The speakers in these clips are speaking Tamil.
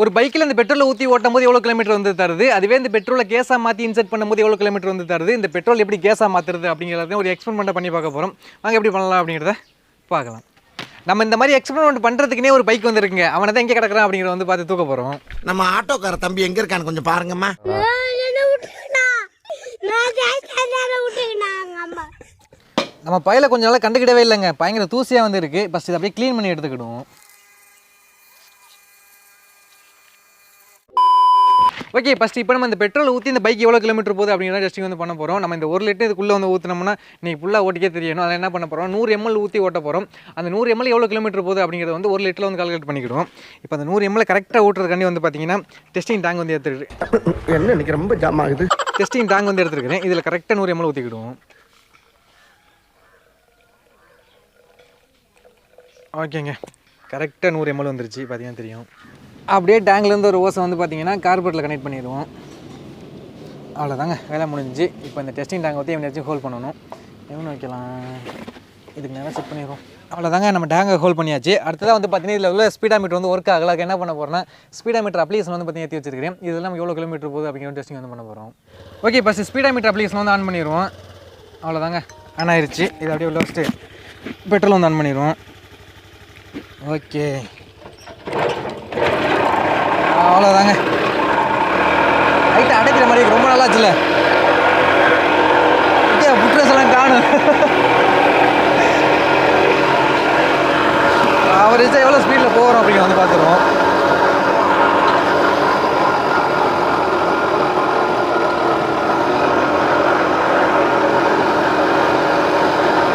ஒரு பைக்கில் இந்த பெட்ரோலை ஊற்றி ஓட்டும் போது எவ்வளோ கிலோமீட்டர் வந்து தருது, அதுவே இந்த பெட்ரோலை கேஸாக மாற்றி இன்செர்ட் பண்ணும்போது எவ்வளோ கிலோமீட்டர் வந்து தருது, இந்த பெட்ரோல் எப்படி கேஸாக மாற்றுறது அப்படிங்கிறத ஒரு எக்ஸ்பெரிமெண்ட்டை பண்ணி பார்க்க போகிறோம். வாங்க எப்படி பண்ணலாம் அப்படிங்கிறத பார்க்கலாம். நம்ம இந்த மாதிரி எக்ஸ்பெரிமெண்ட் பண்ணுறதுக்குனே ஒரு பைக் வந்துருக்குங்க. அவனை தான் எங்கே கிடக்குறான் அப்படிங்கிறத வந்து பார்த்து தூக்க போகிறோம். நம்ம ஆட்டோக்கார தம்பி எங்கே இருக்கான்னு கொஞ்சம் பாருங்கம்மா. நம்ம பையில கொஞ்சம் நாளாக கண்டுக்கிடவே இல்லைங்க, பயங்கர தூசியாக வந்து இருக்குது. ஃபஸ்ட் இதை அப்படியே க்ளீன் பண்ணி எடுத்துக்கிடுவோம். ஓகே, ஃபஸ்ட் இப்போ நம்ம இந்த பெட்ரோல் ஊற்றி இந்த பைக் எவ்வளோ கிலோமீட்டர் போகுது அப்படிங்கிறத டெஸ்டிங் வந்து பண்ண போகிறோம். நம்ம இந்த 1 லிட்டர் இதுக்குள்ளே வந்து ஊற்றினோம்னா நீங்கள் ஃபுல்லாக ஓட்டிக்கே தெரியணும். அதை என்ன பண்ண போகிறோம், 100 ml ஊற்றி ஓட்ட போகிறோம். அந்த 100 ml எவ்வளோ கிலோமீட்டர் போகுது அப்படிங்கிறத வந்து 1 லிட்டரில் வந்து கால்குலேட் பண்ணிக்கிடுவோம். இப்போ அந்த 100 ml கரெக்டாக ஊட்டுறதுக்காண்டி வந்து பார்த்தீங்கன்னா டெஸ்டிங் டேங்க் வந்து எடுத்துருக்கு. என்ன எனக்கு ரொம்ப ஜாம் ஆகுது. டெஸ்டிங் டேங்க் வந்து எடுத்துருக்கிறேன். இதில் கரெக்டாக 100 ml ஊற்றிக்கிடுவோம். ஓகேங்க, கரெக்டாக 100 ml வந்துருச்சு, பார்த்தீங்கன்னா தெரியும். அப்படியே டேங்க்லேருந்து ஒரு ஓசை வந்து பார்த்தீங்கன்னா கார்பரேட்டில் கனெக்ட் பண்ணிடுவோம். அவ்வளோதாங்க, வேலை முடிஞ்சு. இப்போ இந்த டெஸ்டிங் டேங்க் ஊற்றி எவனாச்சும் ஹோல்ட் பண்ணணும். எவனு வைக்கலாம், இதுக்கு நேரம் செட் பண்ணிடுவோம். அவ்வளோதாங்க, நம்ம டேங்கை ஹோல்ட் பண்ணியாச்சு. அடுத்ததாக வந்து பார்த்தீங்கன்னா இதில் உள்ள ஸ்பீடா மீட்டர் வந்து ஒர்க் ஆகல. என்ன பண்ண போகிறேன்னா ஸ்பீடா மீட்டர் அப்ளிகேஷன் வந்து பார்த்தீங்கன்னா ஏற்றி வச்சிருக்கிறேன். இதெல்லாம் நம்ம எவ்வளோ கிலோமீட்டர் போகுது அப்படிங்கிற டெஸ்டிங் வந்து பண்ண போகிறோம். Okay, first speedometer application வந்து ஆன் பண்ணிடுவோம். அவ்வளோதாங்க, ஆன் ஆயிடுச்சு. இது அப்படியே உள்ள வச்சுட்டு பெட்ரோல் வந்து ஆன் பண்ணிடுவோம். ஓகே, அவ்வளோதாங்க. லைட்டை அடைக்கிற மாதிரி ரொம்ப நல்லாச்சுல்ல. ஓகே, புட்ரஸ் எல்லாம் காணும். அவரேஜாக எவ்வளோ ஸ்பீடில் போகிறோம் அப்படிங்கிற வந்து பார்த்துருவோம்.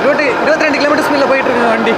இருபத்தி 22 கிலோமீட்டர் ஸ்பீடில் போயிட்டு இருக்குங்க வண்டி.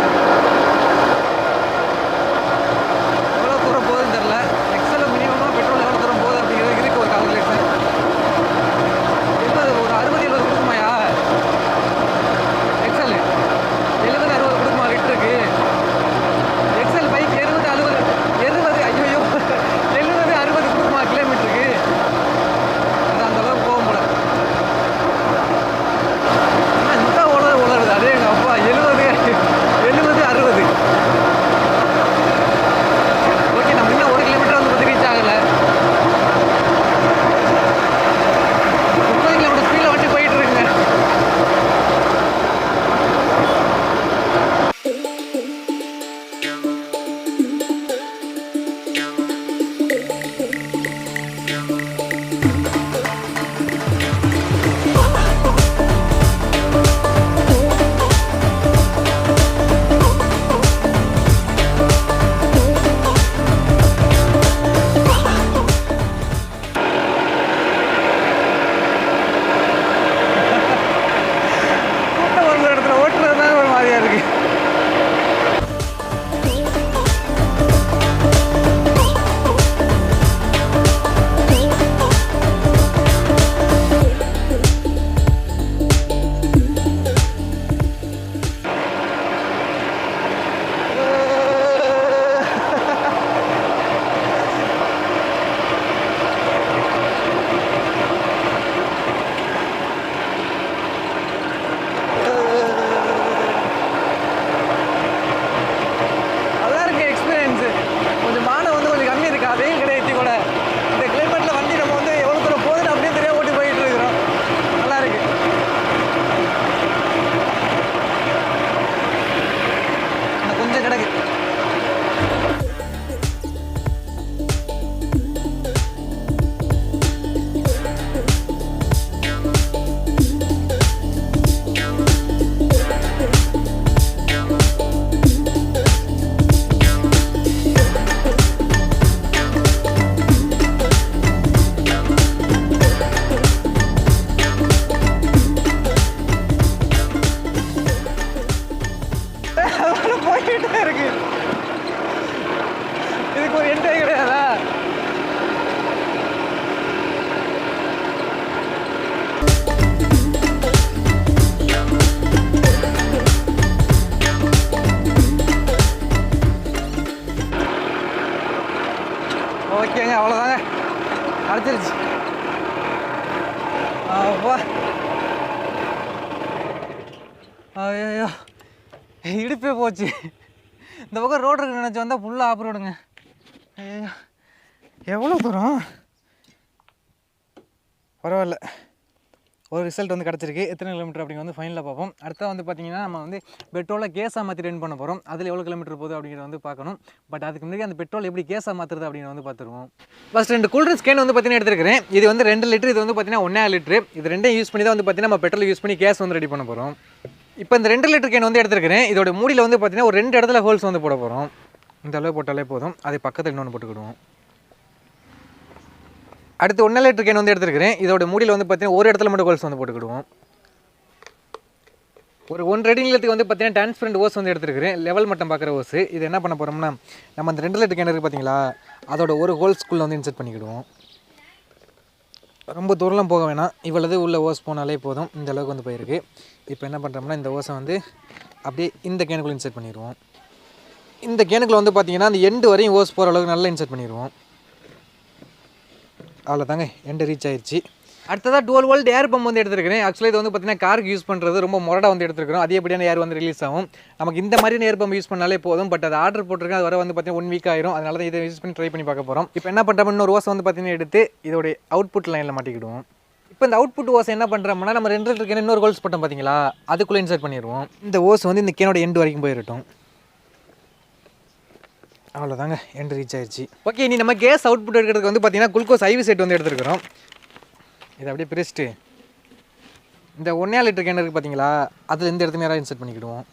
ஓகேங்க, அவ்வளோதாங்க, அடைச்சிருச்சு. அப்பா, ஐயோ இடுப்பே போச்சு. இந்த பக்கம் ரோடு இருக்குன்னு நினச்சி வந்தால் ஃபுல்லாக ஆஃப் ரோடுங்க. ஐயோ, எவ்வளோ தூரம்? பரவாயில்ல, ஒரு ரிசல்ட் வந்து கிடச்சிருக்கு. எத்தனை கிலோமீட்டர் அப்படிங்க வந்து ஃபைனலில் பார்ப்போம். அடுத்தது வந்து பார்த்திங்கன்னா நம்ம வந்து பெட்ரோலை கேஸாக மாற்றி ரன் பண்ண போகிறோம். அதில் எவ்வளோ கிலோமீட்டர் போகுது அப்படிங்கிறத வந்து பார்க்கணும். பட் அதுக்கு முன்னாடி அந்த பெட்ரோல் எப்படி கேஸாக மாற்றுறது அப்படிங்கிறத வந்து பார்த்துருவோம். ஃபஸ்ட் 2 கூல்ட்ரிங்க்ஸ் கேன் வந்து பார்த்தீங்கன்னா எடுத்துருக்கிறேன். இது வந்து 2 லிட்டர், இது வந்து பார்த்தீங்கன்னா 1.5 லிட்டரு. இது ரெண்டையும் யூஸ் பண்ணி தான் வந்து பார்த்தீங்கன்னா நம்ம பெட்ரோல் யூஸ் பண்ணி கேஸ் வந்து ரெடி பண்ண போகிறோம். இப்போ இந்த 2 லிட்டர் கேன் வந்து எடுத்துருக்கிறேன். இதோட மூடியில் வந்து பார்த்தீங்கன்னா ஒரு 2 இடத்துல ஹோல்ஸ் வந்து போட போகிறோம். இந்த அளவு போட்டாலே போதும். அது பக்கத்தில் இன்னொன்று போட்டுக்கிடுவோம். அடுத்து 1 லிட்டர் கேன் வந்து எடுத்துருக்கிறேன். இதோட மூடியில் வந்து பார்த்தீங்கன்னா ஒரு இடத்துல மட்டும் ஹோல்ஸ் வந்து போட்டுக்கிடுவோம். ஒரு 1 அடி நீளத்துக்கு வந்து பார்த்தீங்கன்னா டிரான்ஸ்பரண்ட் ஓஸ் வந்து எடுத்துருக்கிறேன். லெவல் மட்டும் பார்க்குற ஓஸ். இது என்ன பண்ண போகிறோம்னா, நம்ம அந்த 2 லிட்டர் கேன் இருக்குது பார்த்தீங்களா, அதோட ஒரு ஹோல்ஸ்குள்ளே வந்து இன்சர்ட் பண்ணிக்கிடுவோம். ரொம்ப தூரம்லாம் போக வேணாம், இவ்வளவு உள்ள ஓஸ் போனாலே போதும். இந்த அளவுக்கு வந்து போயிருக்கு. இப்போ என்ன பண்ணுறோம்னா, இந்த ஓஸை வந்து அப்படியே இந்த கேனுக்குள்ளே இன்சர்ட் பண்ணிடுவோம். இந்த கேனுக்குள்ளே வந்து பார்த்தீங்கன்னா அந்த எண்டு வரையும் ஓஸ் போகிற அளவுக்கு நல்லா இன்சர்ட் பண்ணிடுவோம். அவ்வளோதாங்க, எண்டு ரீச் ஆயிடுச்சு. அடுத்ததாக 12 வோல்ட் ஏர் பம்ப் வந்து எடுத்துருக்கிறேன். ஆக்சுவலாக இது வந்து பார்த்தீங்கன்னா காருக்கு யூஸ் பண்ணுறது ரொம்ப மொரடாக வந்து எடுத்துருக்கிறோம். அதிகப்படியான ஏர் வந்து ரிலீஸ் ஆகும். நமக்கு இந்த மாதிரி ஏர் பம்ப் யூஸ் பண்ணாலே போதும். பட் அது ஆர்டர் போட்டிருக்கேன், அது வர வந்து பார்த்தீங்கன்னா 1 வீக் ஆயிரும். அதனால தான் இதை யூஸ் பண்ணி ட்ரை பண்ணி பார்க்க போகிறோம். இப்போ என்ன பண்ணுறோம், இன்னொரு ஓஸ் வந்து பார்த்தீங்கன்னா எடுத்து இதோடைய அவுட்புட் லைனில் மாட்டிக்கிடுவோம். இப்போ இந்த அவுட்புட் ஓஸ் என்ன பண்ணுறோம்னா, நம்ம 2 லிட்டர் கேன் இன்னொரு ஹோல்ஸ் போட்டோம் பார்த்தீங்களா, அதுக்குள்ளே இன்சர்ட் பண்ணிடுவோம். இந்த ஓஸ் வந்து இந்த கேனோட எண்டு வரைக்கும் போயிடட்டும். அவ்வளோதாங்க, எண்டு ரீச் ஆயிடுச்சு. ஓகே, இனி நம்ம கேஸ் அவுட்புட் எடுக்கிறதுக்கு வந்து பார்த்தீங்கன்னா குளுக்கோஸ் IV செட் வந்து எடுத்துருக்கிறோம். இதை அப்படியே பிரிச்சுட்டு இந்த 1.5 லிட்டர் கேன் இருக்குது பார்த்தீங்களா, அதில் இந்த இடத்துல நேராக இன்சர்ட் பண்ணிக்கிடுவோம்.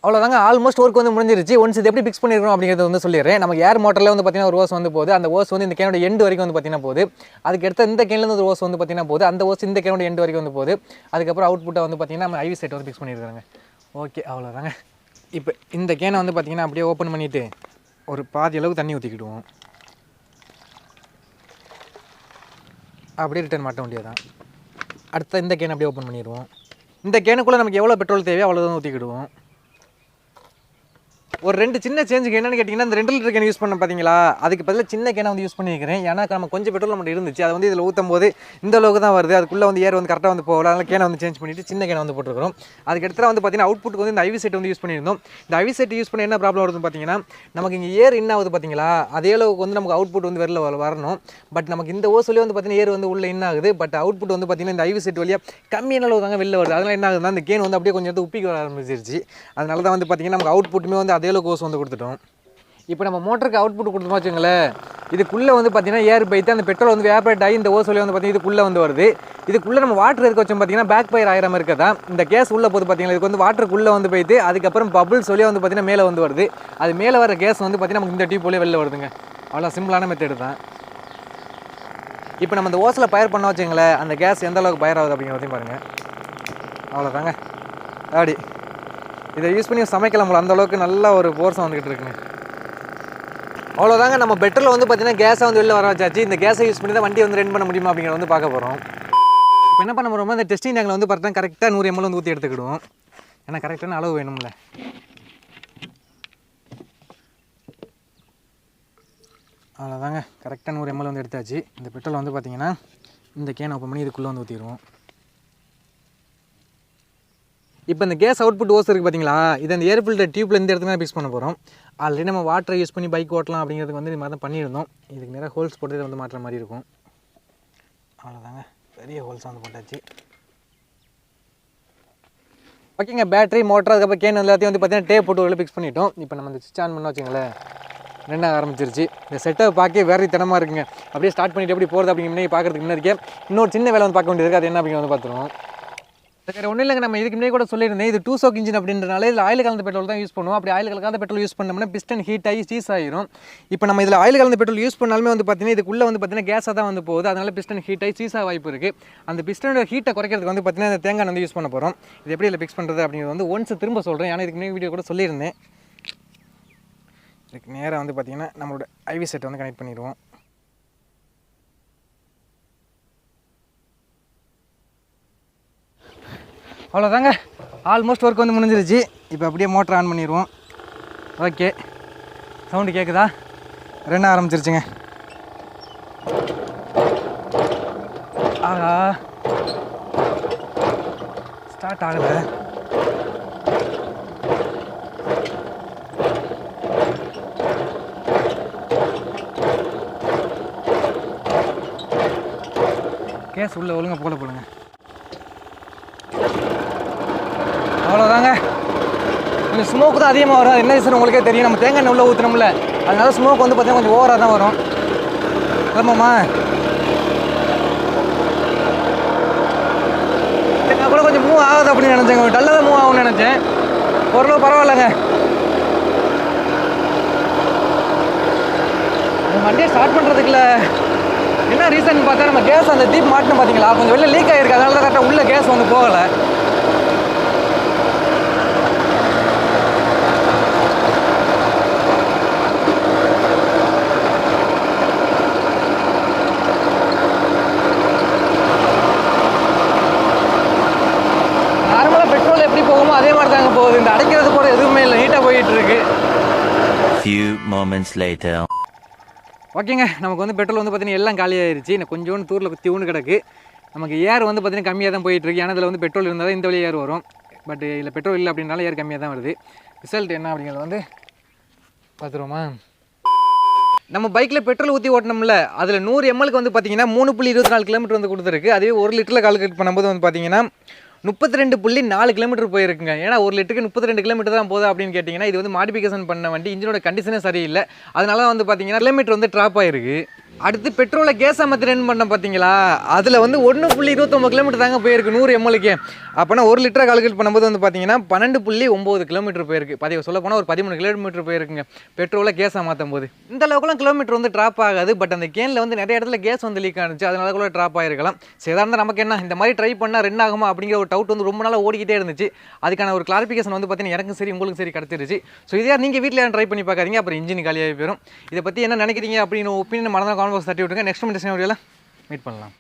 அவ்வளோதாங்க, ஆல்மோஸ்ட் ஒர்க் வந்து முடிஞ்சிருச்சு. ஒன்ஸ் இது எப்படி ஃபிக்ஸ் பண்ணிருக்கோம் அப்படிங்கிறத வந்து சொல்லிடுறேன். நமக்கு ஏர் மோட்டரில் வந்து பார்த்தீங்கன்னா ஒரு ஓஸ் வந்து போகுது. அந்த ஓஸ் வந்து இந்த கேனோட எண்டு வரைக்கும் வந்து பார்த்தீங்கன்னா போகுது. அதுக்கு அடுத்த இந்த கேன்லேருந்து ஒரு ஓஸ் வந்து பார்த்தீங்கன்னா போகுது. அந்த ஓஸ் இந்த கேனோட எண்டு வரைக்கும் வந்து போகுது. அதுக்கப்புறம் அவுட்புட்டை வந்து பார்த்தீங்கன்னா நம்ம IV செட் வந்து ஃபிக்ஸ் பண்ணியிருக்காங்க. ஓகே, அவ்வளோதாங்க. இப்போ இந்த கேனை வந்து பார்த்தீங்கன்னா அப்படியே ஓப்பன் பண்ணிவிட்டு ஒரு பாதி அளவுக்கு தண்ணி ஊற்றிக்கிடுவோம். அப்படியே ரிட்டர்ன் மாட்ட வேண்டியதான். அடுத்த இந்த கேன் அப்படியே ஓப்பன் பண்ணிடுவோம். இந்த கேனுக்குள்ளே நமக்கு எவ்வளோ பெட்ரோல் தேவையோ அவ்வளோதான் ஊற்றிக்கிடுவோம். ஒரு 2 சின்ன சேஞ்சுக்கு என்னென்னு கேட்டிங்கன்னா, இந்த 2 லிட்டர் கேன் யூஸ் பண்ண பார்த்தீங்களா, அதுக்கு பதிலாக சின்ன கேனை வந்து யூஸ் பண்ணிக்கிறேன். ஏன்னா நம்ம கொஞ்சம் பெட்ரோல் மட்டும் இருந்துச்சு, அதை வந்து இதில் ஊற்றும் போது இந்த அளவுக்கு தான் வருது. அதுக்குள்ளே வந்து ஏர் வந்து கரெக்டாக வந்து போகல. அதனால் கேனை வந்து சேஞ்ச் பண்ணிவிட்டு சின்ன கேனை வந்து போட்டுருக்கிறோம். அதுக்கு அடுத்து வந்து பார்த்தீங்கன்னா அவுட்புட்டுக்கு வந்து இந்த IV செட் வந்து யூஸ் பண்ணியிருந்தோம். இந்த IV செட் யூஸ் பண்ண என்ன ப்ராப்ளம் வருதுன்னு பார்த்தீங்கன்னா, நமக்கு இங்கே ஏர் இன் ஆகுது பார்த்தீங்களா, அதே அளவுக்கு வந்து நமக்கு அவுட்புட் வந்து வெளில வரணும். பட் நமக்கு இந்த ஓஸ்லேயே வந்து பார்த்தீங்கன்னா ஏர் வந்து உள்ளே இன் ஆகுது. பட் அவுட்புட் வந்து பார்த்தீங்கன்னா இந்த IV செட் வழியாக கம்மியான அளவு தாங்க வெளில வருது. அதனால் என்ன ஆகுதுன்னா, இந்த கேன் வந்து அப்படியே கொஞ்சம் எடுத்து உப்பிக்க வர ஆரம்பிச்சிருச்சு. அதனால தான் வந்து பார்த்தீங்கன்னா நமக்கு அவுட்புட்டுமே வந்து அதே அளவுக்கு ஓஸ் வந்து கொடுத்துட்டோம். இப்போ நம்ம மோட்டருக்கு அவுட்புட் கொடுத்தோமா வச்சுங்களேன், இதுக்குள்ளே வந்து பார்த்தீங்கன்னா ஏர் பைத்து அந்த பெட்ரோல் வந்து வேப்பரேட் ஆகி இந்த ஓஸ் வழியாக வந்து பார்த்தீங்கன்னா இதுக்குள்ளே வந்து வருது. இதுக்குள்ளே நம்ம வாட்டர் எதுக்கு வச்சோம் பார்த்தீங்கன்னா பேக் ஃபயர் ஆகிற மாதிரி இருக்கதா. இந்த கேஸ் உள்ளே போது பார்த்தீங்கன்னா இதுக்கு வந்து வாட்டருக்குள்ளே வந்து போயிட்டு அதுக்கப்புறம் பபுள்ஸ் வழியாக வந்து பார்த்தீங்கன்னா மேலே வந்து வருது. அது மேலே வர கேஸ் வந்து பார்த்தீங்கன்னா நமக்கு இந்த டியூப் வழியாக வெளில வருதுங்க. அவ்வளோ சிம்பிளான மெத்தட் தான். இப்போ நம்ம இந்த ஓஸில் ஃபயர் பண்ண வச்சுங்களேன், அந்த கேஸ் எந்த அளவுக்கு ஃபயர் ஆகுது அப்படிங்கிறதையும் பாருங்கள். அவ்வளோதாங்க, அப்படி இதை யூஸ் பண்ணி சமைக்கலாம். அந்தளவுக்கு நல்ல ஒரு ஃபோர்ஸாக வந்துக்கிட்டு இருக்குங்க. அவ்வளோதாங்க, நம்ம பெட்ரோல் வந்து பார்த்தீங்கன்னா கேஸை வந்து வெளில வர வச்சாச்சு. இந்த கேஸை யூஸ் பண்ணி தான் வண்டி வந்து ரன் பண்ண முடியுமா அப்படிங்கிறத வந்து பார்க்க போகிறோம். இப்போ என்ன பண்ண போகிறோமோ, இந்த டெஸ்டிங் டேங்கில் வந்து பார்த்தா கரெக்டாக 100 ml வந்து ஊற்றி எடுத்துக்கிடுவோம். ஏன்னா கரெக்டான அளவு வேணும்ல. அவ்வளோதாங்க, கரெக்டாக 100 ml வந்து எடுத்தாச்சு. இந்த பெட்ரோல் வந்து பார்த்தீங்கன்னா இந்த கேன் ஓப்பன் பண்ணி இதுக்குள்ளே வந்து ஊற்றிடுவோம். இப்போ இந்த கேஸ் அவுட்புட் ஓஸ் இருக்குது பார்த்தீங்களா, இதை அந்த ஏர் ஃபில்டர் டியூப்பில் இந்த இடத்துல ஃபிக்ஸ் பண்ண போகிறோம். ஆல்ரெடி நம்ம வாட்டரை யூஸ் பண்ணி பைக் ஓட்டலாம் அப்படிங்கிறதுக்கு வந்து இது மாதிரி தான் பண்ணியிருந்தோம். இதுக்கு நேராக ஹோல்ஸ் போட்டு இதை வந்து மாட்டுற மாதிரி இருக்கும். அவ்வளோதாங்க, பெரிய ஹோல்ஸ் வந்து போட்டாச்சு. ஓகேங்க, பேட்டரி மோட்டர் அதுக்கப்புறம் கேன் எல்லாத்தையும் வந்து பார்த்தீங்கன்னா டேப் போட்டு உள்ள ஃபிக்ஸ் பண்ணிட்டோம். இப்போ நம்ம இந்த சுவிட்ச் ஆன் பண்ண வச்சுங்களேன், ரெண்டாக ஆரம்பிச்சிருச்சு. இந்த செட்டை பார்க்க வேறு தனமாக இருக்குங்க. அப்படியே ஸ்டார்ட் பண்ணிவிட்டு எப்படி போகிறது அப்படிங்கிற பார்க்குறதுக்கு முன்னாடிக்கே இன்னொரு சின்ன வேலை வந்து பார்க்க வேண்டியது இருக்குது. அது என்ன அப்படிங்கிற வந்து பார்த்துருவோம். வேறு ஒன்றும் இல்லைங்க, நம்ம இதுக்கு முன்னாடி கூட சொல்லியிருந்தேன், இது 2 ஸ்ட்ரோக் இன்ஜின் அப்படின்றனால இதில் ஆயில் கலந்த பெட்ரோல் தான் யூஸ் பண்ணுவோம். அப்படி ஆயில் கலக்காத பெட்ரோல் யூஸ் பண்ணோம்னா பிஸ்டன் ஹீட் ஆகி சீஸ் ஆகிரும். இப்போ நம்ம இதில் ஆயில் கலந்த பெட்ரோல் யூஸ் பண்ணாலுமே வந்து பார்த்தீங்கன்னா இதுக்குள்ளே வந்து பார்த்தீங்கன்னா கேஸாக தான் வந்து போகுது. அதனால பிஸ்டன் ஹீட் ஆகி சீஸாக வாய்ப்பு இருக்குது. அந்த பிஸ்டனோட ஹீட்டை குறைக்கிறதுக்கு வந்து பார்த்தீங்கன்னா இந்த தேங்காய் வந்து யூஸ் பண்ண போகிறோம். இது எப்படி இதில் ஃபிக்ஸ் பண்ணுறது அப்படிங்கிறது வந்து ஒன்ஸ் திரும்ப சொல்கிறேன். ஏன்னா இதுக்கு முன்னாடி வீடியோ கூட சொல்லியிருந்தேன். இதுக்கு நேராக வந்து பார்த்தீங்கன்னா நம்மளோட IV செட்டை வந்து கனெக்ட் பண்ணிடுவோம். அவ்வளோதாங்க, ஆல்மோஸ்ட் ஒர்க் வந்து முடிஞ்சிருச்சு. இப்போ அப்படியே மோட்டர் ஆன் பண்ணிடுவோம். ஓகே, சவுண்டு கேட்குதா? ரெண்டு ஆரம்பிச்சிருச்சுங்க. ஆகா, ஸ்டார்ட் ஆகலை. கேஸ் உள்ள ஒழுங்காக போடுங்க. அவ்வளோதாங்க. கொஞ்சம் ஸ்மோக் தான் அதிகமாக வரும். அது என்ன ரீசன் உங்களுக்கே தெரியும். நம்ம தேங்காய் எண்ணெய் உள்ளே ஊற்றுனோம்ல, அதனால ஸ்மோக் வந்து பார்த்தீங்கன்னா கொஞ்சம் ஓவராக தான் வரும். கிளம்புமா? நான் கூட கொஞ்சம் மூவ் ஆகுது அப்படின்னு நினச்சேங்க. டல்லாக தான் மூவ் ஆகும்னு நினச்சேன். ஓரளவு பரவாயில்லைங்க. வண்டியை ஸ்டார்ட் பண்ணுறதுக்குள்ள என்ன ரீசன் பார்த்தா நம்ம கேஸ் அந்த தீப் மாட்டணும் பார்த்தீங்களா, கொஞ்சம் வெளில லீக் ஆகிருக்கு. அதனால தான் கரெக்டாக உள்ளே கேஸ் வந்து போகலை. நார்மலாக பெட்ரோல் எப்படி போகுமோ அதே மாதிரி தாங்க போகுது. இந்த அடைக்கிறது கூட எதுவுமே இல்லை, நீட்டாக போயிட்டு இருக்கு. Few moments later. ஓகேங்க, நமக்கு வந்து பெட்ரோல் வந்து பார்த்தீங்கன்னா எல்லாம் காலியாகிருச்சு. இன்னும் கொஞ்சோண்டு தூரில் குத்தி கிடக்கு. நமக்கு ஏர் வந்து பார்த்தீங்கன்னா கம்மியாக தான் போயிட்டுருக்கு. ஏன்னா இதில் வந்து பெட்ரோல் இருந்தால் தான் இந்த வழி ஏர் வரும். பட் இதில் பெட்ரோல் இல்லை அப்படின்னால ஏர் கம்மியாக தான் வருது. ரிசல்ட் என்ன அப்படிங்கிறது வந்து பார்த்துருவோமா? நம்ம பைக்கில் பெட்ரோல் ஊற்றி ஓட்டணும்ல, அதில் 100 ml வந்து பார்த்தீங்கன்னா 3.24 கிலோமீட்டர் வந்து கொடுத்துருக்கு. அதுவே 1 லிட்டரில் கால்குலேட் பண்ணும்போது வந்து பார்த்தீங்கன்னா 32.4 கிலோமீட்டர் போயிருக்குங்க. ஏன்னா 1 லிட்டருக்கு 32 கிலோமீட்டர் தான் போகுது அப்படின்னு கேட்டிங்கன்னா, இது வந்து மாடிஃபிகேஷன் பண்ண வண்டி, இன்ஜினோட கண்டிஷனே சரியில்லை. அதனால வந்து பார்த்தீங்கன்னா கிலோமீட்டர் வந்து ட்ராப் ஆகிருக்கு. அடுத்து பெட்ரோலை கேஸாக மாற்றி ரன் பண்ண பார்த்தீங்களா, அதில் வந்து 1.29 கிலோமீட்டர் தாங்க போயிருக்கு 100 mlக்கு. அப்போனா 1 லிட்டரை கால்குலேட் பண்ணும்போது வந்து பார்த்தீங்கன்னா 12.9 கிலோமீட்டர் போயிருக்கு. சொல்ல போனால் ஒரு 13 கிலோமீட்டர் போயிருக்குங்க பெட்ரோலை கேஸாக மாற்றும் போது. இந்த அளவுக்குலாம் கிலோமீட்டர் வந்து ட்ராப் ஆகாது. பட் அந்த கேனில் வந்து நிறைய இடத்துல கேஸ் வந்து லீக் ஆனிச்சு, அதனால கூட ட்ராப் ஆகிருக்கலாம். சாதாரண நமக்கு என்ன இந்த மாதிரி ட்ரை பண்ணால் ரன் ஆகுமா அப்படிங்கிற ஒரு டவுட் வந்து ரொம்ப நாளாக ஓடிக்கிட்டே இருந்துச்சு. அதுக்கான ஒரு கிளாரிஃபிகேஷன் வந்து பார்த்தீங்கன்னா எனக்கும் சரி உங்களுக்கும் சரி கிடச்சிருச்சு. ஸோ இதே நீங்கள் வீட்டில் ட்ரை பண்ணி பார்க்காதீங்க, அப்புறம் இன்ஜின் காலியாகி போயிடும். இதை பற்றி என்ன நினைக்கிறீங்க அப்படின்னு ஒப்பீனியன் மறந்தால் கான்வர்ஸ் தட்டி விட்டுங்க. நெக்ஸ்ட் வீடியோவில் மீட் பண்ணலாம்.